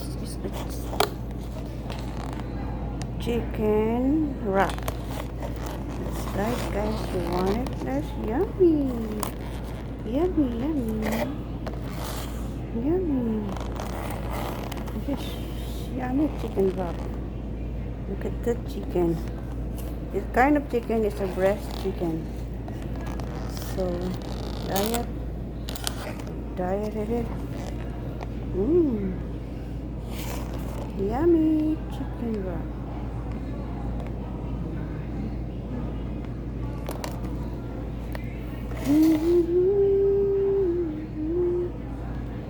It's chicken wrap. That's right, guys. You want it? That's yummy. Yummy, yummy. Yummy. This is yummy chicken wrap. Look at the chicken. This kind of chicken is a breast chicken. So, diet it is. Mmm. Yummy chicken wrap.